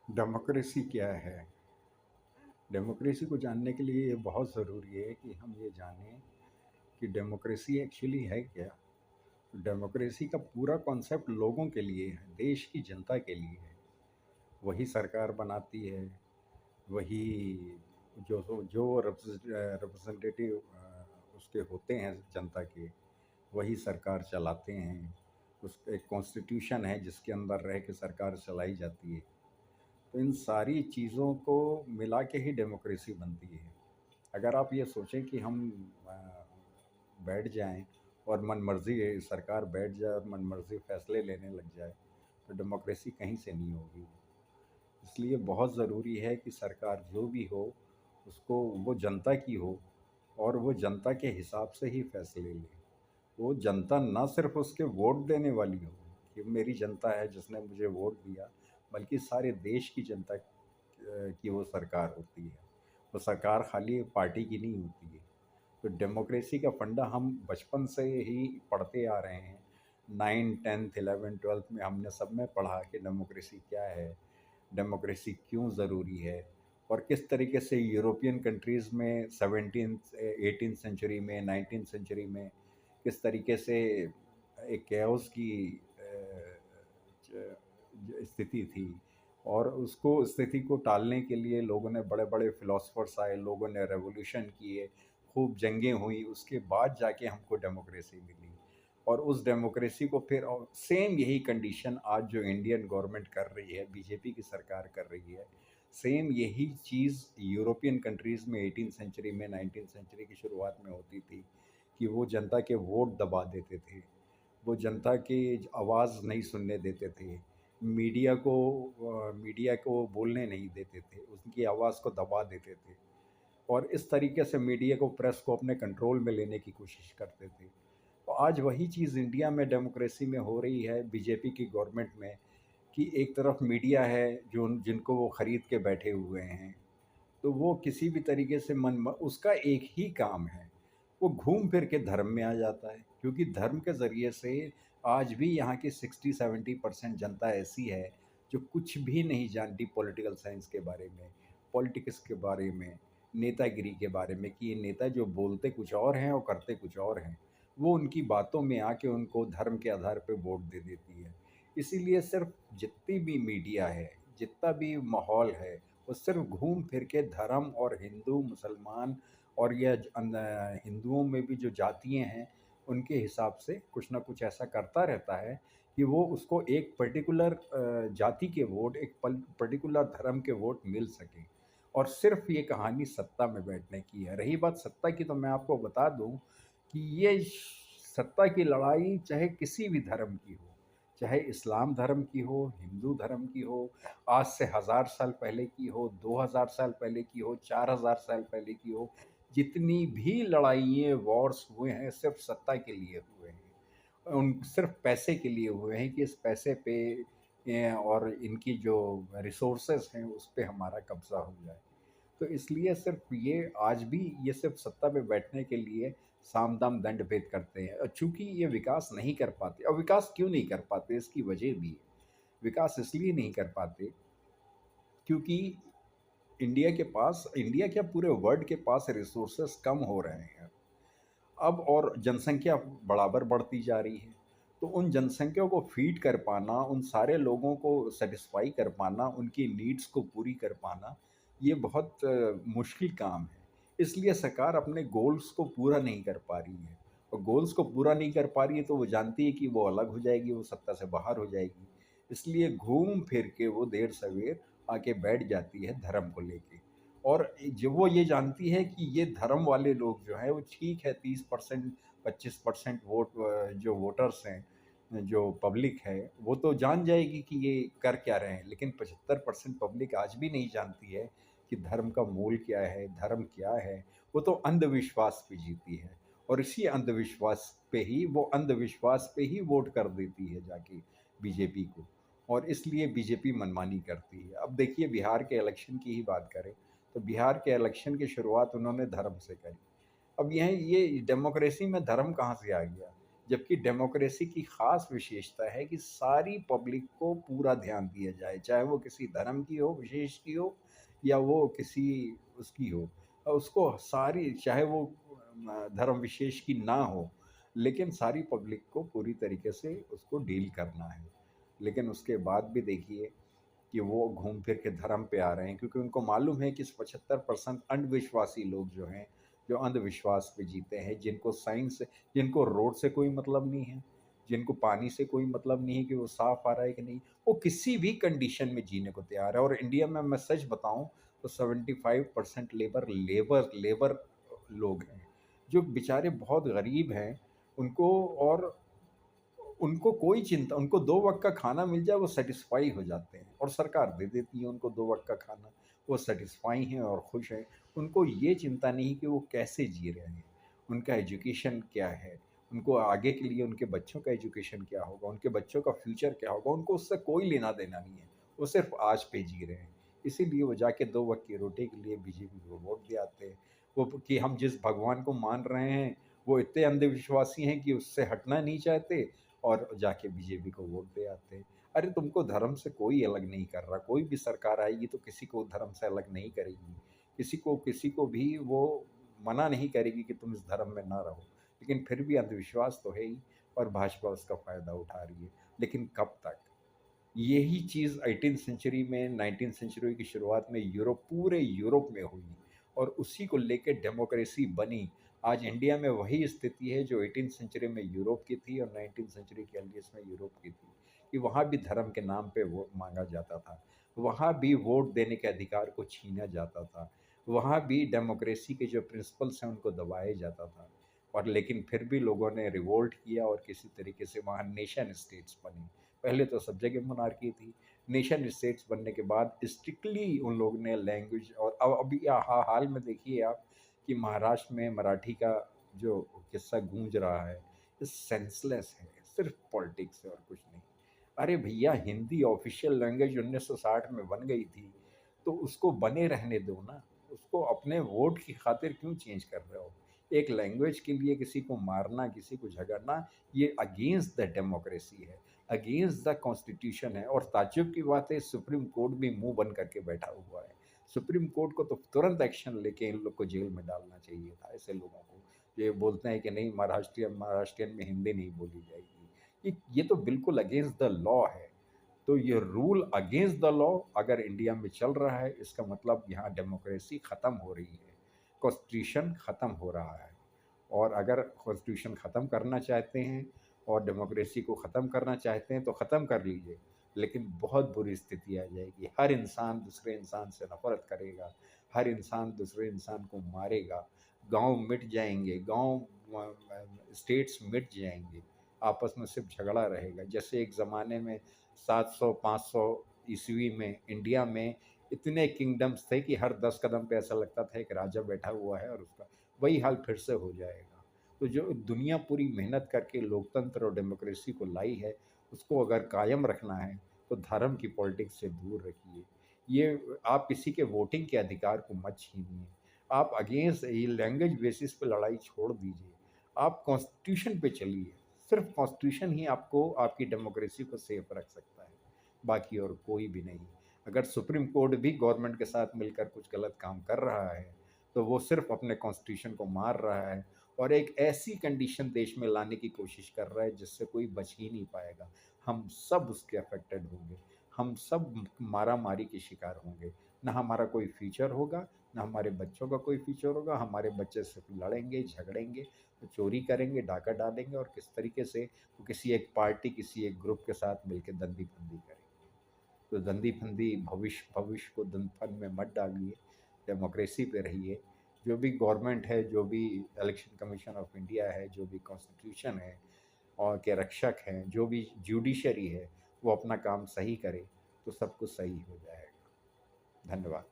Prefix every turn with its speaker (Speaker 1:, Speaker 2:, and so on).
Speaker 1: Democracy क्या है? Democracy को जानने के लिए ये बहुत ज़रूरी है कि हम ये जानें कि डेमोक्रेसी एक्चुअली है क्या? डेमोक्रेसी का पूरा कॉन्सेप्ट लोगों के लिए है, देश की जनता के लिए है। वही सरकार बनाती है, वही जो जो रिप्रेजेंटेटिव उसके होते हैं जनता के, वही सरकार चलाते हैं। उस एक कॉन्स्टिट्यूशन है जिसके अंदर रह के सरकार चलाई जाती है। तो इन सारी चीज़ों को मिला के ही डेमोक्रेसी बनती है। अगर आप ये सोचें कि हम बैठ जाएं और मनमर्जी सरकार बैठ जाए और मनमर्जी फैसले लेने लग जाए, तो डेमोक्रेसी कहीं से नहीं होगी। इसलिए बहुत ज़रूरी है कि सरकार जो भी हो, उसको वो जनता की हो और वो जनता के हिसाब से ही फैसले ले। वो जनता ना सिर्फ उसके वोट देने वाली हो कि मेरी जनता है जिसने मुझे वोट दिया, बल्कि सारे देश की जनता की वो सरकार होती है। वो सरकार खाली पार्टी की नहीं होती है। तो डेमोक्रेसी का फंडा हम बचपन से ही पढ़ते आ रहे हैं। 9, 10th, 11th, 12th में हमने सब में पढ़ा कि डेमोक्रेसी क्या है, डेमोक्रेसी क्यों ज़रूरी है और किस तरीके से यूरोपियन कंट्रीज़ में 17th 18th सेंचुरी में, 19th सेंचुरी में किस तरीके से एक कैओस की स्थिति थी और उसको स्थिति को टालने के लिए लोगों ने बड़े-बड़े फिलोसोफर्स आए, लोगों ने रेवोल्यूशन किए, खूब जंगें हुई, उसके बाद जाके हमको डेमोक्रेसी मिली। और उस डेमोक्रेसी को फिर सेम यही कंडीशन आज जो इंडियन गवर्नमेंट कर रही है, बीजेपी की सरकार कर रही है, सेम यही चीज़ यूरोपियन कंट्रीज़ में 18th सेंचुरी में, 19th सेंचुरी की शुरुआत में होती थी कि वो जनता के वोट दबा देते थे। वो जनता की आवाज़ नहीं सुनने देते थे। मीडिया को बोलने नहीं देते थे, उनकी आवाज़ को दबा देते थे और इस तरीके से मीडिया को, प्रेस को अपने कंट्रोल में लेने की कोशिश करते थे। तो आज वही चीज़ इंडिया में डेमोक्रेसी में हो रही है, बीजेपी की गवर्नमेंट में, कि एक तरफ मीडिया है जो जिनको वो खरीद के बैठे हुए हैं। तो वो किसी भी तरीके से मन उसका एक ही काम है, वो घूम फिर के धर्म में आ जाता है, क्योंकि धर्म के ज़रिए से आज भी यहाँ की 60-70% जनता ऐसी है जो कुछ भी नहीं जानती पॉलिटिकल साइंस के बारे में, पॉलिटिक्स के बारे में, नेतागिरी के बारे में, कि ये नेता जो बोलते कुछ और हैं और करते कुछ और हैं। वो उनकी बातों में आके उनको धर्म के आधार पे वोट दे देती है। इसीलिए सिर्फ जितनी भी मीडिया है, जितना भी माहौल है, वो सिर्फ घूम फिर के धर्म और हिंदू, मुसलमान और ये हिंदुओं में भी जो जातियाँ हैं, उनके हिसाब से कुछ ना कुछ ऐसा करता रहता है कि वो उसको एक पर्टिकुलर जाति के वोट, एक पर्टिकुलर धर्म के वोट मिल सकें। और सिर्फ ये कहानी सत्ता में बैठने की है। रही बात सत्ता की, तो मैं आपको बता दूँ कि ये सत्ता की लड़ाई चाहे किसी भी धर्म की हो, चाहे इस्लाम धर्म की हो, हिंदू धर्म की हो, आज से 1000 साल पहले की हो, 2000 साल पहले की हो, 4000 साल पहले की हो, जितनी भी लड़ाइयाँ, वॉर्स हुए हैं, सिर्फ सत्ता के लिए हुए हैं। उन सिर्फ पैसे के लिए हुए हैं कि इस पैसे पे और इनकी जो रिसोर्सेज हैं उस पे हमारा कब्जा हो जाए। तो इसलिए सिर्फ ये आज भी ये सिर्फ सत्ता पे बैठने के लिए साम दाम दंड भेद करते हैं, और चूंकि ये विकास नहीं कर पाते, और विकास क्यों नहीं कर पाते इसकी वजह भी है। विकास इसलिए नहीं कर पाते क्योंकि इंडिया क्या पूरे वर्ल्ड के पास रिसोर्सेस कम हो रहे हैं अब, और जनसंख्या बराबर बढ़ती जा रही है। तो उन जनसंख्या को फीड कर पाना, उन सारे लोगों को सेटिस्फाई कर पाना, उनकी नीड्स को पूरी कर पाना, ये बहुत मुश्किल काम है। इसलिए सरकार अपने गोल्स को पूरा नहीं कर पा रही है, और गोल्स को पूरा नहीं कर पा रही है तो वो जानती है कि वो अलग हो जाएगी, वो सत्ता से बाहर हो जाएगी। इसलिए घूम फिर के वो देर सवेर आके बैठ जाती है धर्म को लेके। और जो वो ये जानती है कि ये धर्म वाले लोग जो हैं वो ठीक है, 30% 25% वोट जो वोटर्स हैं, जो पब्लिक है, वो तो जान जाएगी कि ये कर क्या रहे हैं, लेकिन 75% पब्लिक आज भी नहीं जानती है कि धर्म का मूल क्या है, धर्म क्या है। वो तो अंधविश्वास पे जीती है, और इसी अंधविश्वास पे ही वोट कर देती है जाके बीजेपी को, और इसलिए बीजेपी मनमानी करती है। अब देखिए, बिहार के इलेक्शन की ही बात करें, तो बिहार के इलेक्शन की शुरुआत उन्होंने धर्म से करी। अब यह ये डेमोक्रेसी में धर्म कहाँ से आ गया? जबकि डेमोक्रेसी की ख़ास विशेषता है कि सारी पब्लिक को पूरा ध्यान दिया जाए, चाहे वो किसी धर्म की हो, विशेष की हो, या वो किसी उसकी हो। उसको सारी, चाहे वो धर्म विशेष की ना हो, लेकिन सारी पब्लिक को पूरी तरीके से उसको डील करना है। लेकिन उसके बाद भी देखिए कि वो घूम फिर के धर्म पे आ रहे हैं, क्योंकि उनको मालूम है कि 75% अंधविश्वासी लोग जो हैं, जो अंधविश्वास पे जीते हैं, जिनको साइंस से, जिनको रोड से कोई मतलब नहीं है, जिनको पानी से कोई मतलब नहीं है कि वो साफ आ रहा है कि नहीं, वो किसी भी कंडीशन में जीने को तैयार है। और इंडिया में मैं सच बताऊं तो 75% लेबर लेबर लेबर लोग हैं, जो बेचारे बहुत गरीब हैं। उनको और उनको कोई चिंता, उनको 2 वक़्त का खाना मिल जाए वो सैटिस्फ़ाई हो जाते हैं, और सरकार दे देती है उनको 2 वक़्त का खाना। वो सैटिस्फ़ाई हैं और खुश हैं। उनको ये चिंता नहीं कि वो कैसे जी रहे हैं, उनका एजुकेशन क्या है, उनको आगे के लिए उनके बच्चों का एजुकेशन क्या होगा, उनके बच्चों का फ्यूचर क्या होगा, उनको उससे कोई लेना-देना नहीं है। वो सिर्फ़ आज पे जी रहे हैं। इसीलिए वो जाके 2 वक़्त की रोटी के लिए बीजेपी को वोट दे आते हैं। वो कि हम जिस भगवान को मान रहे हैं, वो इतने अंधविश्वासी हैं कि उससे हटना नहीं चाहते, और जाके बीजेपी को वोट दे आते हैं। अरे तुमको धर्म से कोई अलग नहीं कर रहा, कोई भी सरकार आएगी तो किसी को धर्म से अलग नहीं करेगी। किसी को भी वो मना नहीं करेगी कि तुम इस धर्म में ना रहो। लेकिन फिर भी अंधविश्वास तो है ही, और भाजपा उसका फ़ायदा उठा रही है। लेकिन कब तक? यही चीज़ 18th सेंचुरी में, 19th सेंचुरी की शुरुआत में पूरे यूरोप में हुई, और उसी को लेके डेमोक्रेसी बनी। आज इंडिया में वही स्थिति है जो 18th सेंचुरी में यूरोप की थी और 19th सेंचुरी के अर्लीस्ट में यूरोप की थी, कि वहाँ भी धर्म के नाम पे वोट मांगा जाता था, वहाँ भी वोट देने के अधिकार को छीना जाता था, वहाँ भी डेमोक्रेसी के जो प्रिंसिपल्स हैं उनको दबाया जाता था। और लेकिन फिर भी लोगों ने रिवोल्ट किया और किसी तरीके से वहाँ नेशन स्टेट्स बनी। पहले तो सब जगह मोनार्की थी। नेशन स्टेट्स बनने के बाद स्ट्रिक्टली उन लोगों ने लैंग्वेज, और अब अभी हाल में देखिए आप कि महाराष्ट्र में मराठी का जो किस्सा गूंज रहा है, ये सेंसलेस है, सिर्फ पॉलिटिक्स है और कुछ नहीं। अरे भैया, हिंदी ऑफिशियल लैंग्वेज 1960 में बन गई थी, तो उसको बने रहने दो ना। उसको अपने वोट की खातिर क्यों चेंज कर रहे हो? एक लैंग्वेज के लिए किसी को मारना, किसी को झगड़ना, ये अगेंस्ट द डेमोक्रेसी है, अगेंस्ट द कॉन्स्टिट्यूशन है। और ताज्जुब की बात है, सुप्रीम कोर्ट भी मुंह बंद करके बैठा हुआ है। सुप्रीम कोर्ट को तो तुरंत एक्शन लेके इन लोग को जेल में डालना चाहिए था, ऐसे लोगों को। ये बोलते हैं कि नहीं, महाराष्ट्रियन महाराष्ट्रियन में हिंदी नहीं बोली जाएगी। ये तो बिल्कुल अगेंस्ट द लॉ है। तो ये रूल अगेंस्ट द लॉ अगर इंडिया में चल रहा है, इसका मतलब यहाँ डेमोक्रेसी ख़त्म हो रही है, कॉन्स्टिट्यूशन ख़त्म हो रहा है। और अगर कॉन्स्टिट्यूशन ख़त्म करना चाहते हैं और डेमोक्रेसी को ख़त्म करना चाहते हैं तो ख़त्म कर लीजिए, लेकिन बहुत बुरी स्थिति आ जाएगी। हर इंसान दूसरे इंसान से नफ़रत करेगा, हर इंसान दूसरे इंसान को मारेगा, गांव मिट जाएंगे, गांव स्टेट्स मिट जाएंगे, आपस में सिर्फ झगड़ा रहेगा। जैसे एक ज़माने में 700-500 ईस्वी में इंडिया में इतने किंगडम्स थे कि हर 10 कदम पे ऐसा लगता था एक राजा बैठा हुआ है, और उसका वही हाल फिर से हो जाएगा। तो जो दुनिया पूरी मेहनत करके लोकतंत्र और डेमोक्रेसी को लाई है, उसको अगर कायम रखना है तो धर्म की पॉलिटिक्स से दूर रखिए। ये आप किसी के वोटिंग के अधिकार को मत छीनिए। आप अगेंस्ट ये लैंग्वेज बेसिस पे लड़ाई छोड़ दीजिए। आप कॉन्स्टिट्यूशन पे चलिए। सिर्फ कॉन्स्टिट्यूशन ही आपको आपकी डेमोक्रेसी को सेफ रख सकता है, बाकी और कोई भी नहीं। अगर सुप्रीम कोर्ट भी गवर्नमेंट के साथ मिलकर कुछ गलत काम कर रहा है, तो वो सिर्फ अपने कॉन्स्टिट्यूशन को मार रहा है, और एक ऐसी कंडीशन देश में लाने की कोशिश कर रहा है जिससे कोई बच ही नहीं पाएगा। हम सब उसके अफेक्टेड होंगे, हम सब मारा मारी के शिकार होंगे। ना हमारा कोई फ्यूचर होगा, ना हमारे बच्चों का कोई फ्यूचर होगा। हमारे बच्चे सिर्फ लड़ेंगे, झगड़ेंगे, तो चोरी करेंगे, डाका डालेंगे, और किस तरीके से वो किसी एक पार्टी, किसी एक ग्रुप के साथ मिलकर दंदी फंदी करेंगे। तो दंदी फंदी भविष्य भविष्य को दंदफन में मत डालिए, डेमोक्रेसी पे रहिए। जो भी गवर्नमेंट है, जो भी इलेक्शन कमीशन ऑफ इंडिया है, जो भी कॉन्स्टिट्यूशन है और के रक्षक हैं, जो भी जुडिशरी है, वो अपना काम सही करे तो सब कुछ सही हो जाएगा। धन्यवाद।